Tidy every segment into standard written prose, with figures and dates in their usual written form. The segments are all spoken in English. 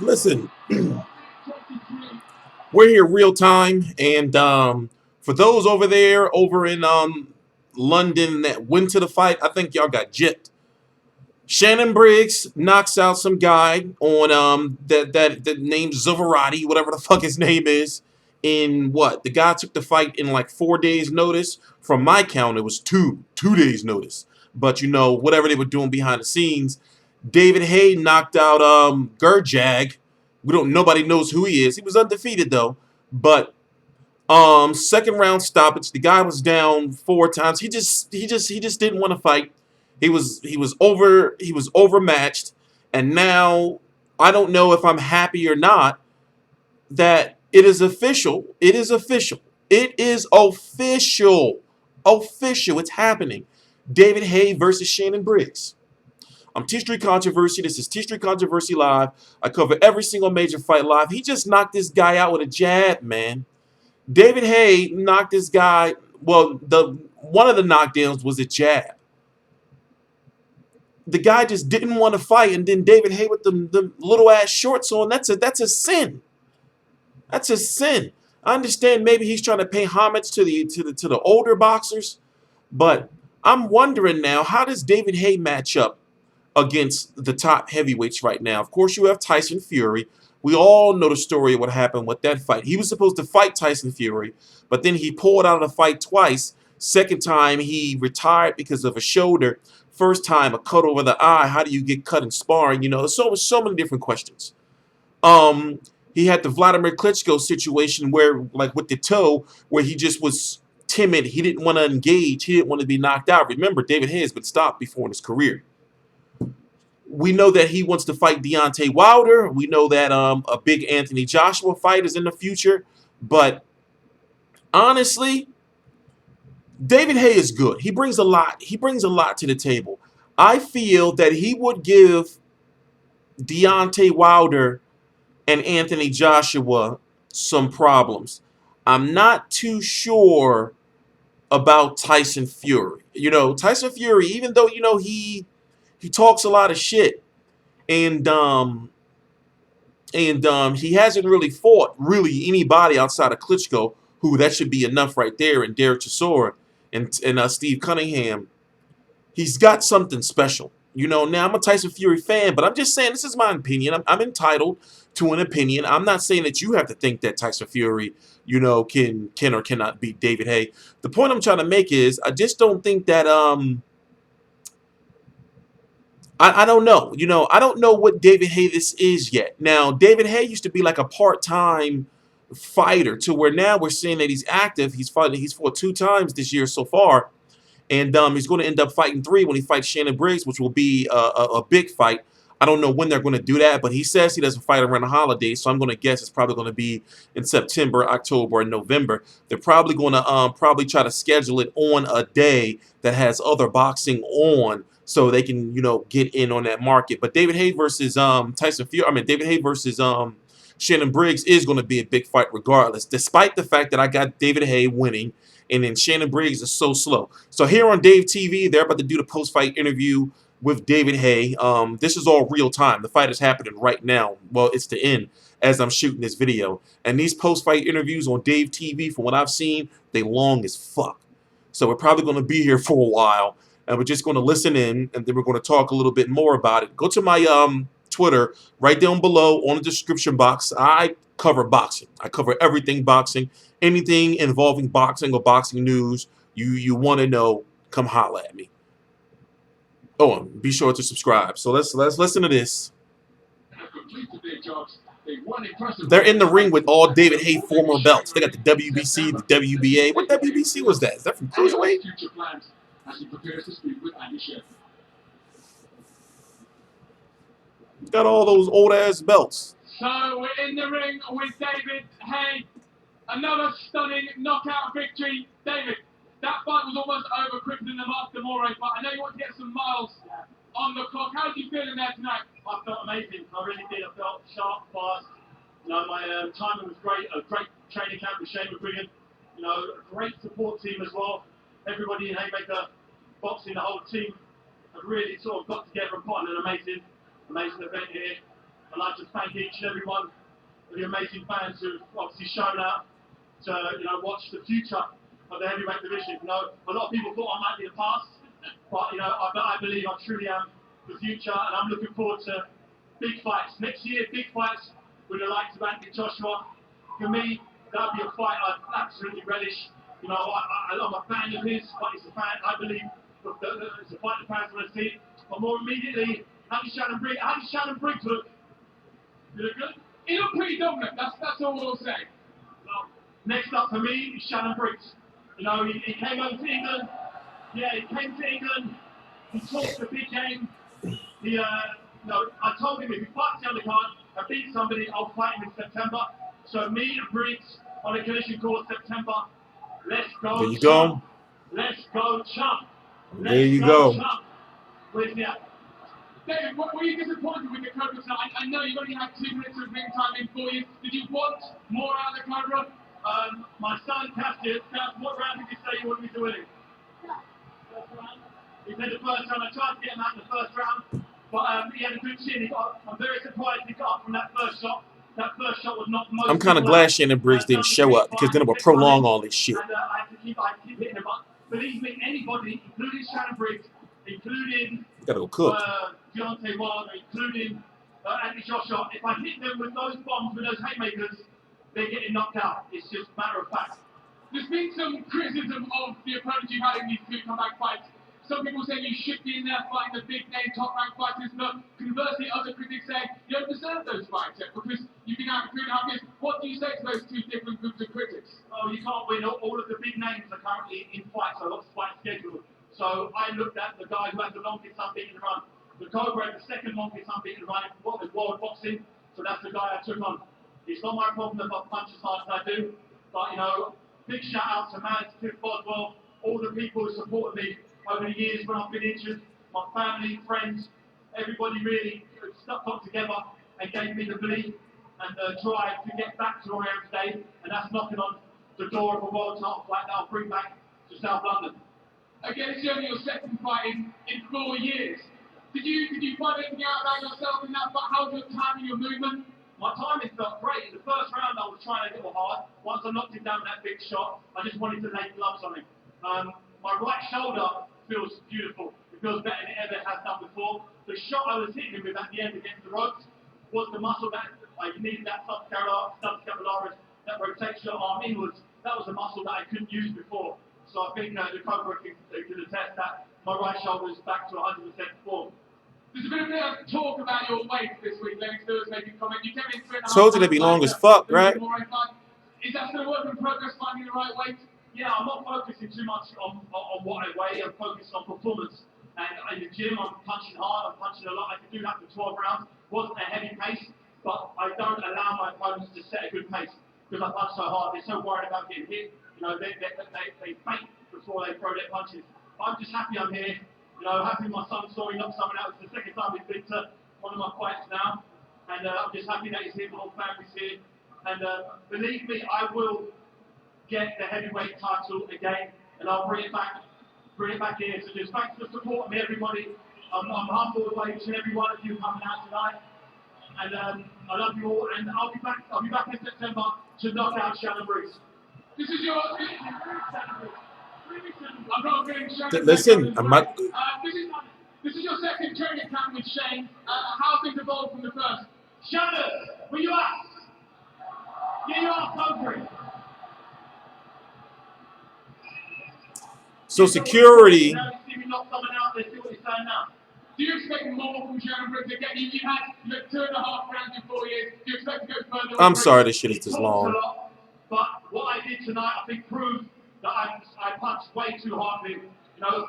Listen, we're here real time, and for those over there over in London that went to the fight, I think y'all got gypped. Shannon Briggs knocks out some guy on that named Zavarati, whatever the fuck his name is. In what? The guy took the fight in like 4 days notice. From my count, it was two days notice. But you know, whatever they were doing behind the scenes, David Haye knocked out Gjergjaj. Nobody knows who he is. He was undefeated though. But second round stoppage. The guy was down 4 times. He just didn't want to fight. He was overmatched, and now I don't know if I'm happy or not that it is official. It is official. It is official. Official. It's happening. David Haye versus Shannon Briggs. I'm T Street Controversy. This is T Street Controversy Live. I cover every single major fight live. He just knocked this guy out with a jab, man. David Haye knocked this guy. Well, the one of the knockdowns was a jab. The guy just didn't want to fight, and then David Haye with the little ass shorts on. That's a sin. That's a sin. I understand maybe he's trying to pay homage to the older boxers, but I'm wondering now, how does David Haye match up against the top heavyweights right now? Of course, you have Tyson Fury. We all know the story of what happened with that fight. He was supposed to fight Tyson Fury, but then he pulled out of the fight twice. Second time, he retired because of a shoulder. First time, a cut over the eye. How do you get cut in sparring? You know, so many different questions. Um, he had the Vladimir Klitschko situation where, like with the toe, where he just was timid. He didn't want to engage. He didn't want to be knocked out. Remember, David Haye has been stopped before in his career. We know that he wants to fight Deontay Wilder. We know that a big Anthony Joshua fight is in the future. But honestly, David Haye is good. He brings a lot. He brings a lot to the table. I feel that he would give Deontay Wilder and Anthony Joshua some problems. I'm not too sure about Tyson Fury. You know, Tyson Fury, even though you know he talks a lot of shit, and he hasn't really fought really anybody outside of Klitschko, who that should be enough right there, and Derek Chisora and Steve Cunningham. He's got something special. You know, now I'm a Tyson Fury fan, but I'm just saying this is my opinion. I'm entitled to an opinion. I'm not saying that you have to think that Tyson Fury, you know, can or cannot beat David Haye. The point I'm trying to make is I just don't think that I don't know. You know, I don't know what David Haye this is yet. Now, David Haye used to be like a part-time fighter to where now we're seeing that he's active. He's fought 2 times this year so far. And he's going to end up fighting 3 when he fights Shannon Briggs, which will be a big fight. I don't know when they're going to do that, but he says he doesn't fight around the holidays, so I'm going to guess it's probably going to be in September, October, and November. They're probably going to probably try to schedule it on a day that has other boxing on, so they can get in on that market. But David Haye versus David Haye versus Shannon Briggs is going to be a big fight regardless, despite the fact that I got David Haye winning. And then Shannon Briggs is so slow. So here on Dave TV, they're about to do the post-fight interview with David Haye. This is all real time. The fight is happening right now. Well, it's the end as I'm shooting this video. And these post-fight interviews on Dave TV, from what I've seen, they long as fuck. So we're probably going to be here for a while. And we're just going to listen in, and then we're going to talk a little bit more about it. Go to my Twitter right down below on the description box. I cover boxing. I cover everything boxing. Anything involving boxing or boxing news you want to know, come holla at me. Oh, and be sure to subscribe. So let's listen to this. They're in the ring with all David Haye former belts. They got the WBC, the WBA. What WBC was that? Is that from Cruiserweight? Got all those old ass belts. So we're in the ring with David Haye. Another stunning knockout victory. David, that fight was almost over quicker than the last Demore fight. I know you want to get some miles on the clock. How did you feel in there tonight? I felt amazing. I really did. I felt sharp, fast. You know, my timing was great. A great training camp with Shane was brilliant. You know, a great support team as well. Everybody in Haymaker, boxing, the whole team. have really sort of got together and put on an amazing event here. I'd like to thank each and every one of the amazing fans who've obviously shown up to watch the future of the heavyweight division. A lot of people thought I might be the past, but I believe I truly am the future, and I'm looking forward to big fights next year. Big fights with the likes of Anthony Joshua. For me, that'd be a fight I'd absolutely relish. I'm a fan of his, but it's a fan. I believe it's a fight the fans want to see. But more immediately, how does Shannon Briggs look? You look good? He looked pretty dominant. That's all we'll say. Well, next up for me is Shannon Briggs. He came over to England. Yeah, he came to England. He talked the big game. I told him if he fights the undercard and beats somebody, I'll fight him in September. So me and Briggs on a collision course September. Let's go. There you go. Let's go, chump. There you go. Chump. Where's the app? David, were you disappointed with the Cobra tonight? I know you've only had 2 minutes of ring time in 4 years. Did you want more out of the Cobra? My son, Cassius, what round did you say you wanted me to win it? First round. He said the first round. I tried to get him out in the first round, but he had a good chin. I'm very surprised he got up from that first shot. That first shot was not most. I'm kind of glad Shannon Briggs didn't show up, because then it would prolong all this shit. And I had to keep hitting him. But believe me, anybody, including Shannon Briggs, including Gotta go cook. Deontay Wilder, including Anthony Joshua, if I hit them with those bombs, with those haymakers, they're getting knocked out. It's just a matter of fact. There's been some criticism of the opponents you've had in these 2 comeback fights. Some people say you should be in there fighting the big name, top ranked fighters, but conversely, other critics say you don't deserve those fights yet because you've been out for 3.5 years. What do you say to those 2 different groups of critics? Oh, you can't win. All of the big names are currently in fights, so lots of fights scheduled. So I looked at the guy who had the longest unbeaten run. The Cobra had the second longest unbeaten run in world boxing, so that's the guy I took on. It's not my problem if I punch as hard as I do, but big shout out to Mads, Tiff Boswell, all the people who supported me over the years when I've been injured, my family, friends, everybody really stuck up together and gave me the belief and the drive to get back to where I am today, and that's knocking on the door of a world title fight that I'll bring back to South London. Again, it's only your second fight in 4 years. Did you find anything out about yourself in that fight? How's your timing, your movement? My timing felt great. In the first round, I was trying a little hard. Once I knocked him down with that big shot, I just wanted to lay gloves on him. My right shoulder feels beautiful. It feels better than it ever has done before. The shot I was hitting him with at the end against the ropes was the muscle that I needed, that subscapularis that rotates your arm inwards. That was a muscle that I couldn't use before. So I think the Cobra can attest that my right shoulder is back to 100% form. There's been a bit of talk about your weight this week. Lennox Lewis making a comment. You came in 3.5 Told you they'd be long as fuck, right? Is that still a work in progress, finding the right weight? Yeah, I'm not focusing too much on what I weigh. I'm focused on performance. And in the gym, I'm punching hard. I'm punching a lot. I could do that for 12 rounds. Wasn't a heavy pace, but I don't allow my opponents to set a good pace because I punch so hard. They're so worried about getting hit. They faint before they throw their punches. I'm just happy I'm here. Happy my son saw me knock someone out. It's the second time he's been to one of my fights now. And I'm just happy that he's here. My whole family's here. And believe me, I will get the heavyweight title again, and I'll bring it back here. So just thanks for supporting me, everybody. I'm humbled by each and every one of you coming out tonight, and I love you all. And I'll be back in September to knock out Shannon Briggs. This is your. I'm not getting Shannon. Listen, I'm not. This is your second training camp with Shane. How things evolved from the first? Shannon, where you at? Get your ass over it. So security. Do you expect more from Shannon Briggs again? You've had 2.5 rounds in 4 years. Do you expect to go further? I'm sorry this shit is this long. But what I did tonight, I think, proved that I punched way too hard for him.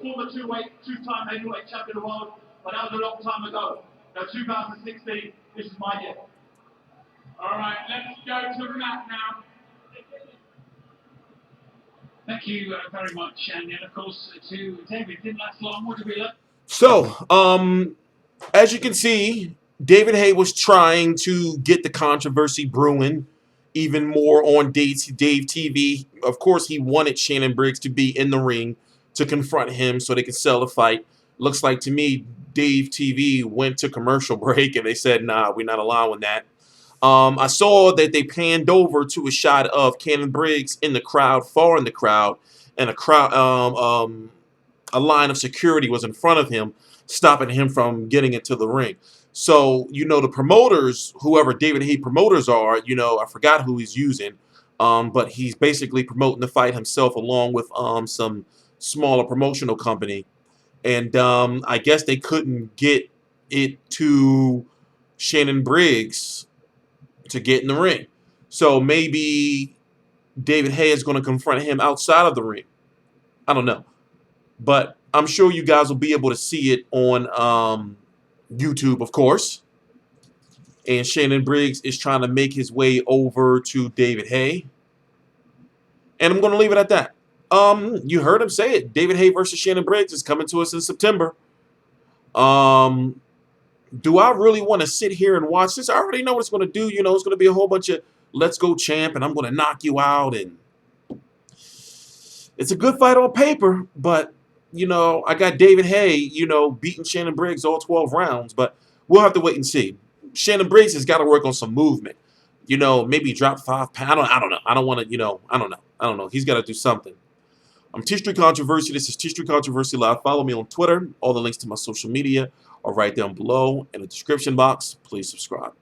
Former two-time heavyweight champion of the world, but that was a long time ago. 2016, this is my year. All right, let's go to Matt now. Thank you very much, and of course to David. Didn't last long. What did we learn? So, as you can see, David Haye was trying to get the controversy brewing even more on Dave TV. Of course, he wanted Shannon Briggs to be in the ring to confront him so they could sell the fight. Looks like to me Dave TV went to commercial break and they said, nah, we're not allowing that. I saw that they panned over to a shot of Cannon Briggs in the crowd, far in the crowd, and a line of security was in front of him, stopping him from getting into the ring. So, the promoters, whoever David Haye promoters are, I forgot who he's using, but he's basically promoting the fight himself along with some smaller promotional company. And I guess they couldn't get it to Shannon Briggs to get in the ring. So maybe David Haye is going to confront him outside of the ring. I don't know. But I'm sure you guys will be able to see it on YouTube, of course. And Shannon Briggs is trying to make his way over to David Haye. And I'm going to leave it at that. You heard him say it. David Haye versus Shannon Briggs is coming to us in September. Do I really want to sit here and watch this? I already know what it's going to do. It's going to be a whole bunch of let's go champ, and I'm going to knock you out. And it's a good fight on paper, but, I got David Haye, beating Shannon Briggs all 12 rounds. But we'll have to wait and see. Shannon Briggs has got to work on some movement. Maybe drop 5 pounds. I don't know. I don't want to, I don't know. I don't know. He's got to do something. I'm T-Street Controversy. This is T-Street Controversy Live. Follow me on Twitter. All the links to my social media are right down below in the description box. Please subscribe.